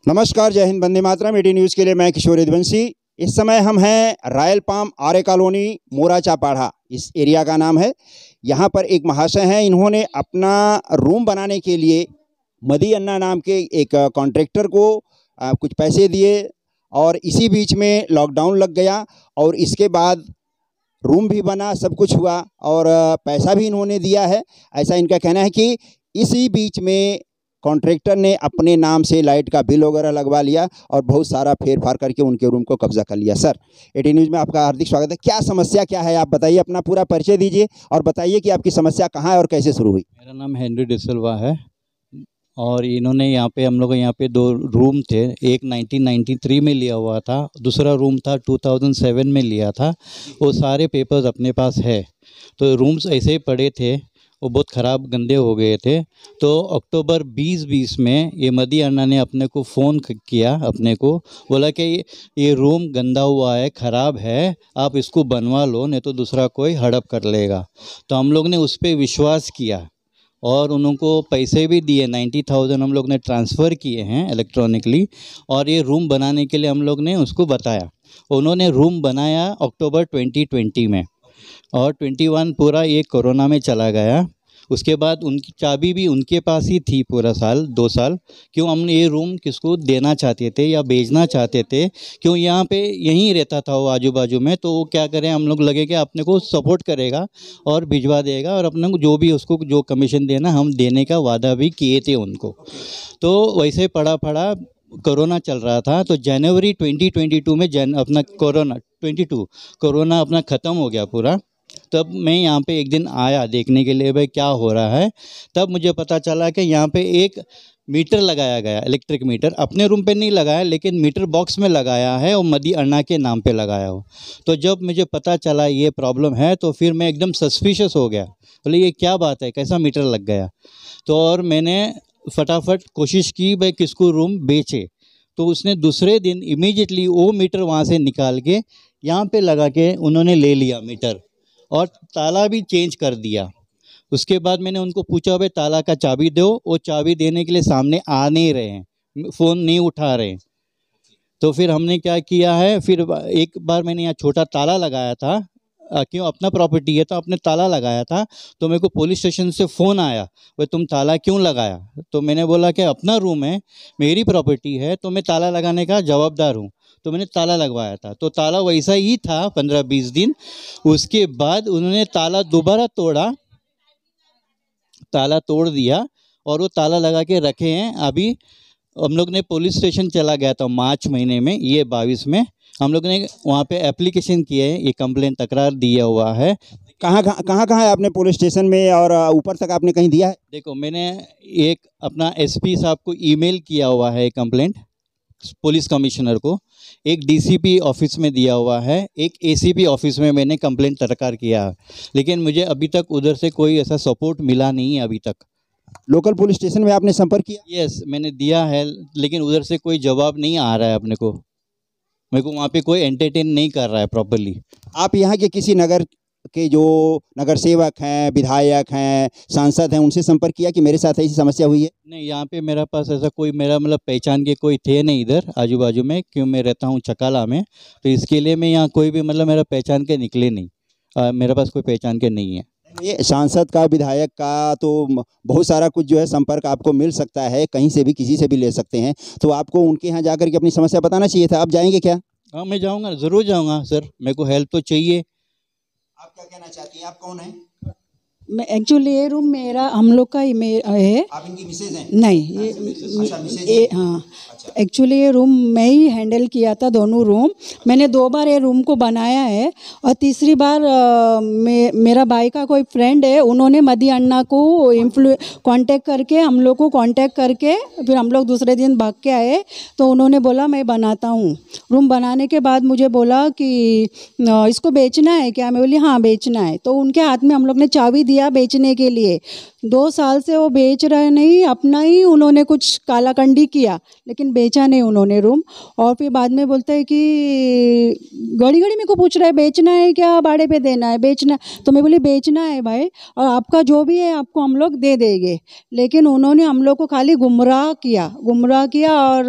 नमस्कार, जय हिंद, वंदे मातरम। 18 न्यूज़ के लिए मैं किशोर यदुवंशी। इस समय हम हैं रॉयल पाम आर्य कॉलोनी, मोराचापाड़ा, इस एरिया का नाम है। यहाँ पर एक महाशय हैं, इन्होंने अपना रूम बनाने के लिए मदी अन्ना नाम के एक कॉन्ट्रैक्टर को कुछ पैसे दिए और इसी बीच में लॉकडाउन लग गया और इसके बाद रूम भी बना, सब कुछ हुआ और पैसा भी इन्होंने दिया है। ऐसा इनका कहना है कि इसी बीच में कॉन्ट्रैक्टर ने अपने नाम से लाइट का बिल वगैरह लगवा लिया और बहुत सारा फेर फार करके उनके रूम को कब्जा कर लिया। सर, 18 न्यूज़ में आपका हार्दिक स्वागत है। क्या समस्या क्या है, आप बताइए, अपना पूरा परिचय दीजिए और बताइए कि आपकी समस्या कहाँ है और कैसे शुरू हुई। मेरा नाम हेनरी डिसल्वा है और इन्होंने यहाँ पे हम लोग यहाँ पे दो रूम थे। एक 1993 में लिया हुआ था, दूसरा रूम था 2007 में लिया था। वो सारे पेपर्स अपने पास है। तो रूम्स ऐसे ही पड़े थे, वो बहुत ख़राब गंदे हो गए थे। तो अक्टूबर 2020 में ये मदी अन्ना ने अपने को फ़ोन किया, अपने को बोला कि ये रूम गंदा हुआ है, ख़राब है, आप इसको बनवा लो, नहीं तो दूसरा कोई हड़प कर लेगा। तो हम लोग ने उस पर विश्वास किया और उनको पैसे भी दिए। 90,000 हम लोग ने ट्रांसफ़र किए हैं इलेक्ट्रॉनिकली और ये रूम बनाने के लिए हम लोग ने उसको बताया। उन्होंने रूम बनाया अक्टूबर 2020 में और 21 पूरा ये कोरोना में चला गया। उसके बाद उनकी चाबी भी उनके पास ही थी पूरा साल 2 साल। क्यों हम ये रूम किसको देना चाहते थे या बेचना चाहते थे, क्यों यहाँ पे यहीं रहता था वो आजू बाजू में। तो वो क्या करें, हम लोग लगे कि अपने को सपोर्ट करेगा और भिजवा देगा और अपने को जो भी उसको जो कमीशन देना हम देने का वादा भी किए थे उनको। तो वैसे पड़ा कोरोना चल रहा था। तो जनवरी 2022 में अपना कोरोना अपना ख़त्म हो गया पूरा। तब मैं यहाँ पे एक दिन आया देखने के लिए भाई क्या हो रहा है। तब मुझे पता चला कि यहाँ पे एक मीटर लगाया गया, इलेक्ट्रिक मीटर। अपने रूम पे नहीं लगाया लेकिन मीटर बॉक्स में लगाया है और मदी अन्ना के नाम पे लगाया हो। तो जब मुझे पता चला ये प्रॉब्लम है तो फिर मैं एकदम सस्पिशियस हो गया, बोले ये क्या बात है, कैसा मीटर लग गया। तो और मैंने फटाफट कोशिश की भाई किसको रूम बेचे। तो उसने दूसरे दिन इमीडिएटली वो मीटर वहाँ से निकाल के यहाँ पे लगा के उन्होंने ले लिया मीटर और ताला भी चेंज कर दिया। उसके बाद मैंने उनको पूछा भाई ताला का चाबी दो, वो चाबी देने के लिए सामने आ नहीं रहे हैं, फ़ोन नहीं उठा रहे हैं। तो फिर हमने क्या किया है, फिर एक बार मैंने यहाँ छोटा ताला लगाया था, क्यों अपना प्रॉपर्टी है तो अपने ताला लगाया था। तो मेरे को पुलिस स्टेशन से फ़ोन आया, भाई तुम ताला क्यों लगाया। तो मैंने बोला कि अपना रूम है, मेरी प्रॉपर्टी है, तो मैं ताला लगाने का जवाबदार हूँ। तो मैंने ताला लगवाया था, तो ताला वैसा ही था 15-20 दिन। उसके बाद उन्होंने ताला दोबारा तोड़ा, ताला तोड़ दिया और वो ताला लगा के रखे हैं। अभी हम लोग ने पुलिस स्टेशन चला गया था मार्च महीने में, ये 22 में हम लोग ने वहाँ पे एप्लीकेशन किए है, ये कंप्लेंट तकरार दिया हुआ है। कहाँ है आपने पुलिस स्टेशन में और ऊपर तक आपने कहीं दिया है? देखो, मैंने एक अपना एसपी साहब को ईमेल किया हुआ है कंप्लेंट, पुलिस कमिश्नर को, एक डीसीपी ऑफिस में दिया हुआ है, एक एसीपी ऑफिस में मैंने कंप्लेंट तकरार किया है। लेकिन मुझे अभी तक उधर से कोई ऐसा सपोर्ट मिला नहीं है अभी तक। लोकल पुलिस स्टेशन में आपने संपर्क किया? यस, मैंने दिया है लेकिन उधर से कोई जवाब नहीं आ रहा है अपने को। मेरे को वहाँ पे कोई एंटरटेन नहीं कर रहा है प्रॉपर्ली। आप यहाँ के किसी नगर के जो नगर सेवक हैं, विधायक हैं, सांसद हैं, उनसे संपर्क किया कि मेरे साथ ऐसी समस्या हुई है? नहीं, यहाँ पे मेरा पास ऐसा कोई मेरा मतलब पहचान के कोई थे नहीं इधर आजू बाजू में, क्यों मैं रहता हूँ चकाला में। तो इसके लिए मैं यहाँ कोई भी मतलब मेरा पहचान के निकले नहीं, मेरे पास कोई पहचान के नहीं है। ये सांसद का, विधायक का तो बहुत सारा कुछ जो है संपर्क आपको मिल सकता है, कहीं से भी किसी से भी ले सकते हैं। तो आपको उनके यहाँ जाकर के अपनी समस्या बताना चाहिए था। आप जाएंगे क्या? हाँ, मैं जाऊँगा, ज़रूर जाऊँगा सर, मेरे को हेल्प तो चाहिए। आप क्या कहना चाहती हैं? आप कौन हैं? मैं एक्चुअली ये रूम मेरा, हम लोग का ही है। आप इनकी मिसेज हैं? नहीं, ये हाँ, एक्चुअली ये रूम मैं ही हैंडल किया था, दोनों रूम। मैंने 2 बार ये रूम को बनाया है और तीसरी बार मेरा भाई का कोई फ्रेंड है, उन्होंने मदी अन्ना को कांटेक्ट करके, हम लोग को कांटेक्ट करके, फिर हम लोग दूसरे दिन भाग के आए। तो उन्होंने बोला मैं बनाता हूँ। रूम बनाने के बाद मुझे बोला कि इसको बेचना है क्या? मैं बोली हाँ बेचना है। तो उनके हाथ में हम लोग ने चाबी दिया दिया बेचने के लिए। 2 साल से वो बेच रहे नहीं, अपना ही उन्होंने कुछ कालाकंडी किया, लेकिन बेचा नहीं उन्होंने रूम। और फिर बाद में बोलते हैं कि घड़ी घड़ी मेरे को पूछ रहे हैं बेचना है क्या, भाड़े पे देना है, बेचना। तो मैं बोली बेचना है भाई, और आपका जो भी है आपको हम लोग दे देंगे। लेकिन उन्होंने हम लोग को खाली गुमराह किया और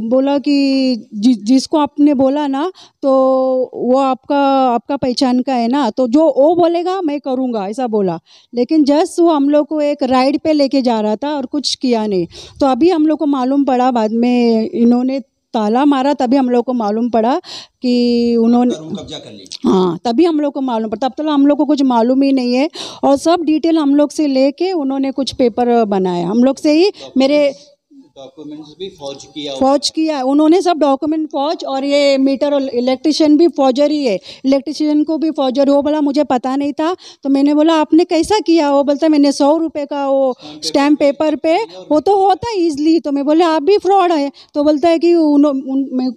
बोला कि जिसको आपने बोला ना तो वो आपका पहचान का है ना, तो जो वो बोलेगा मैं करूँगा, ऐसा बोला। लेकिन जस्ट वो हम लोग को एक राइड पे लेके जा रहा था और कुछ किया नहीं। तो अभी हम लोग को मालूम पड़ा, बाद में इन्होंने ताला मारा, तभी हम लोग को मालूम पड़ा कि उन्होंने कब्जा कर लिया। हाँ, तभी हम लोग को मालूम पड़ा। तब तक हम लोग को कुछ मालूम ही नहीं है, और सब डिटेल हम लोग से लेके उन्होंने कुछ पेपर बनाया हम लोग से ही। मेरे डॉक्यूमेंट्स भी फौज किया उन्होंने, सब डॉक्यूमेंट फौज, और ये मीटर और इलेक्ट्रिशियन भी फौजरी है, इलेक्ट्रिशियन को भी फौजरी। वो बोला मुझे पता नहीं था। तो मैंने बोला आपने कैसा किया? वो बोलता मैंने 100 रुपये का वो स्टैम्प पेपर पे, वो तो होता है ईजली। तो मैं बोले आप भी फ्रॉड है। तो बोलता है कि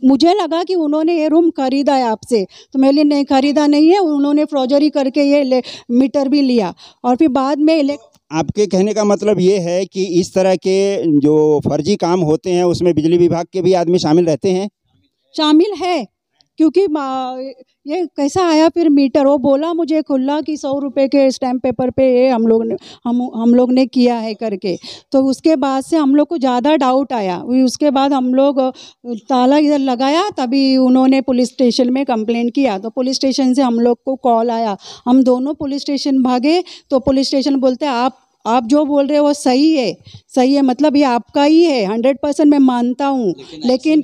मुझे लगा कि उन्होंने ये रूम खरीदा है आपसे। तो मैं बोली नहीं, खरीदा नहीं है, उन्होंने फौजरी करके ये मीटर भी लिया। और फिर बाद में आपके कहने का मतलब ये है कि इस तरह के जो फर्जी काम होते हैं उसमें बिजली विभाग के भी आदमी शामिल रहते हैं? शामिल है, क्योंकि ये कैसा आया फिर मीटर? वो बोला मुझे खुला कि 100 रुपये के स्टैम्प पेपर पे ये हम लोग ने किया है करके। तो उसके बाद से हम लोग को ज़्यादा डाउट आया। उसके बाद हम लोग ताला इधर लगाया, तभी उन्होंने पुलिस स्टेशन में कंप्लेंट किया। तो पुलिस स्टेशन से हम लोग को कॉल आया, हम दोनों पुलिस स्टेशन भागे। तो पुलिस स्टेशन बोलते हैं आप जो बोल रहे हो वो सही है, मतलब ये आपका ही है, 100% मैं मानता हूँ। लेकिन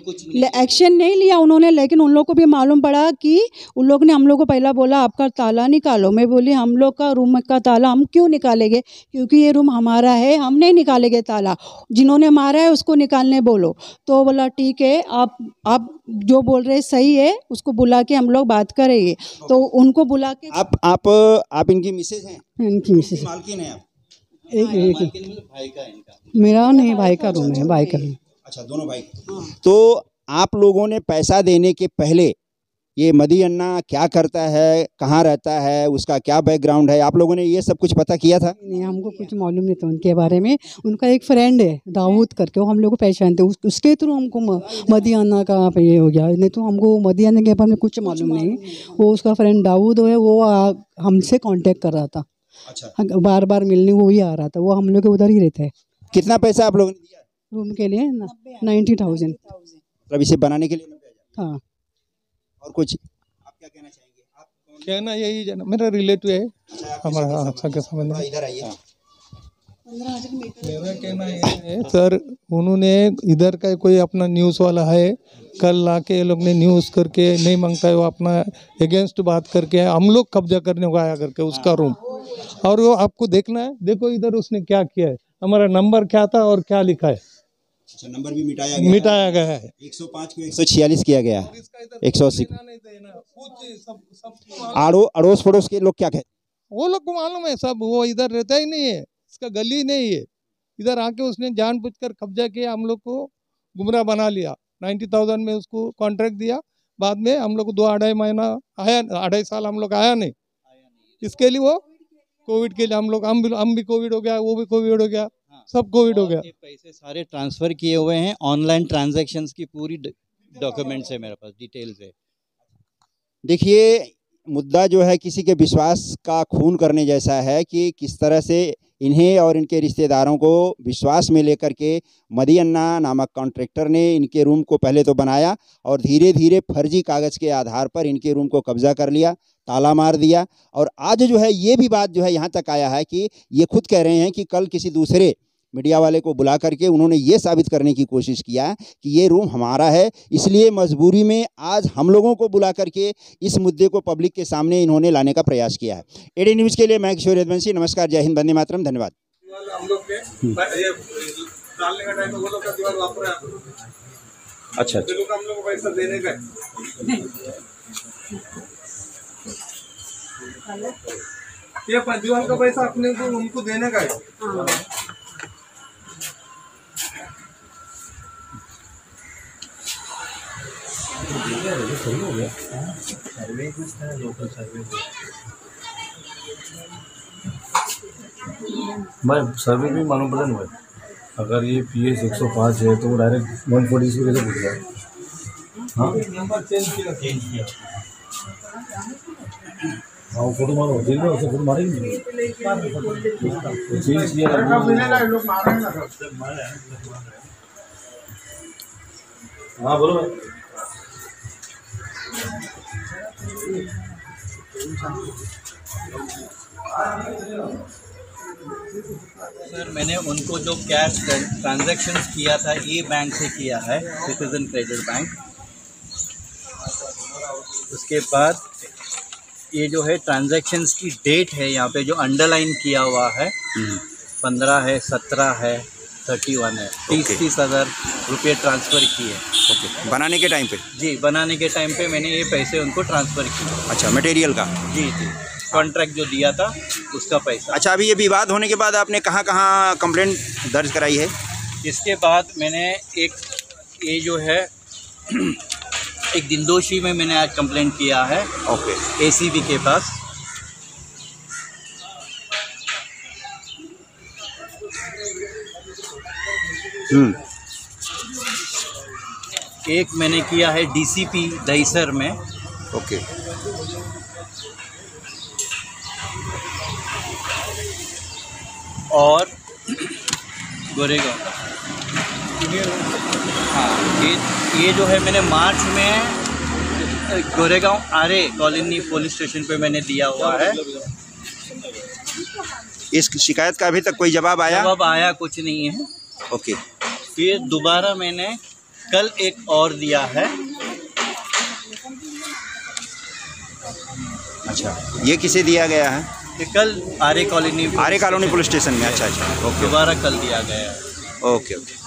एक्शन नहीं लिया उन्होंने। लेकिन उन लोग को भी मालूम पड़ा कि उन लोग ने हम लोग को पहला बोला आपका ताला निकालो। मैं बोली हम लोग का रूम का ताला हम क्यों निकालेंगे, क्योंकि ये रूम हमारा है, हम नहीं निकालेंगे ताला, जिन्होंने मारा है उसको निकालने बोलो। तो बोला ठीक है, आप जो बोल रहे सही है, उसको बुला के हम लोग बात करेंगे। तो उनको बुला के आप इनकी मिसेज हैं? इनकी मिसेज, मालकिन हैं आप? एक भाई का इनका, मेरा नहीं, भाई का रूम है, भाई का रूम। अच्छा, दोनों भाई। तो आप लोगों ने पैसा देने के पहले ये मदी अन्ना क्या करता है, कहाँ रहता है, उसका क्या बैकग्राउंड है, आप लोगों ने ये सब कुछ पता किया था? नहीं, हमको कुछ मालूम नहीं था उनके बारे में। उनका एक फ्रेंड है दाऊद करके, वो हम लोग को पहचानते, उसके थ्रू हमको मदी अन्ना का ये हो गया। नहीं तो हमको मदी अन्ना के बारे में कुछ मालूम नहीं। वो उसका फ्रेंड दाऊद है, वो हमसे कांटेक्ट कर रहा था। अच्छा। बार बार मिलने वो ही आ रहा था, वो हम लोग के उधर ही रहते हैं। कितना पैसा आप लोगों ने दिया रूम के लिए? 90,000। मतलब इसे बनाने के लिए 90,000? हाँ। और कुछ आप क्या कहना चाहेंगे? आप कहना यही है, मेरा रिलेटिव है, हमारा सगा संबंधी। इधर आइए। मेरा कहना ये है सर, उन्होंने इधर का कोई अपना न्यूज़ वाला है, कल लाके ये लोग ने न्यूज़ करके नहीं मांगता है, वो अपना अगेंस्ट बात करके हम लोग कब्जा करने को आया करके उसका रूम। और वो आपको देखना है, देखो इधर उसने क्या किया है, हमारा नंबर क्या था और क्या लिखा है। अच्छा, नंबर भी मिटाया गया है। 105 को 146 किया गया, 180। अड़ोस पड़ोस के लोग क्या कहते? वो लोग को मालूम है सब, वो इधर रहता ही नहीं है, इसका गली नहीं है। इधर आके उसने जानबूझकर कब्जा किया, हम लोग को गुमराह बना लिया। 90,000 में उसको कॉन्ट्रैक्ट दिया, बाद में हम लोग को 2-2.5 महीना आया, 2.5 साल हम लोग आया नहीं। इसके लिए वो कोविड के लिए हम भी कोविड हो गया, वो भी कोविड हो गया, सब कोविड हो गया। पैसे सारे ट्रांसफर किए हुए हैं, ऑनलाइन ट्रांजैक्शंस की पूरी डॉक्यूमेंट्स है मेरे पास, डिटेल्स है। देखिए, मुद्दा जो है किसी के विश्वास का खून करने जैसा है कि किस तरह से इन्हें और इनके रिश्तेदारों को विश्वास में लेकर के मदी अन्ना नामक कॉन्ट्रैक्टर ने इनके रूम को पहले तो बनाया और धीरे धीरे फर्जी कागज़ के आधार पर इनके रूम को कब्जा कर लिया, ताला मार दिया। और आज जो है ये भी बात जो है यहाँ तक आया है कि ये खुद कह रहे हैं कि कल किसी दूसरे मीडिया वाले को बुला करके उन्होंने ये साबित करने की कोशिश किया कि ये रूम हमारा है, इसलिए मजबूरी में आज हम लोगों को बुला करके इस मुद्दे को पब्लिक के सामने इन्होंने लाने का प्रयास किया है। एडी न्यूज़ के लिए मैं किशोर यदुवंशी, नमस्कार, जय हिंद, वंदे मातरम, धन्यवाद। अच्छा, हम लोग को पैसा देने का ये दीवार का पैसा अपने को उनको देने का है। सर्वे हो गया, सर्वे लोकल सर्वे मैं सर्वे भी मालूम पड़ा ना भाई, अगर ये PS 105 है तो वो डायरेक्ट 140 से कैसे पूछ गया? हाँ हाँ वो फोटो मारो, जेल में उसे फोटो मारेंगे, चेंज किया हाँ बोलो भाई। सर मैंने उनको जो कैश ट्रांजैक्शंस किया था ये बैंक से किया है, सिटीजन क्रेडिट बैंक। उसके बाद ये जो है ट्रांजैक्शंस की डेट है यहाँ पे जो अंडरलाइन किया हुआ है, 15 है, 17 है, 31 है, 30 हज़ार रुपये ट्रांसफ़र किए। ओके, बनाने के टाइम पे? जी, बनाने के टाइम पे मैंने ये पैसे उनको ट्रांसफ़र किए। अच्छा, मटेरियल का? जी जी, कॉन्ट्रैक्ट जो दिया था उसका पैसा। अच्छा, अभी ये विवाद होने के बाद आपने कहाँ कहाँ कंप्लेंट दर्ज कराई है? इसके बाद मैंने एक ये जो है एक दिंदोशी में मैंने आज कंप्लेंट किया है। ओके। ACB के पास। एक मैंने किया है DCP दहीसर में। ओके। और गोरेगांव। हाँ, ये जो है मैंने मार्च में गोरेगांव आरे कॉलोनी पुलिस स्टेशन पे मैंने दिया हुआ है। इस शिकायत का अभी तक कोई जवाब आया? जवाब आया कुछ नहीं है। ओके। फिर दोबारा मैंने कल एक और दिया है। अच्छा, ये किसे दिया गया है? ये कल आरे कॉलोनी पुलिस स्टेशन में? अच्छा अच्छा, ओके। दोबारा कल दिया गया है। Okay okay.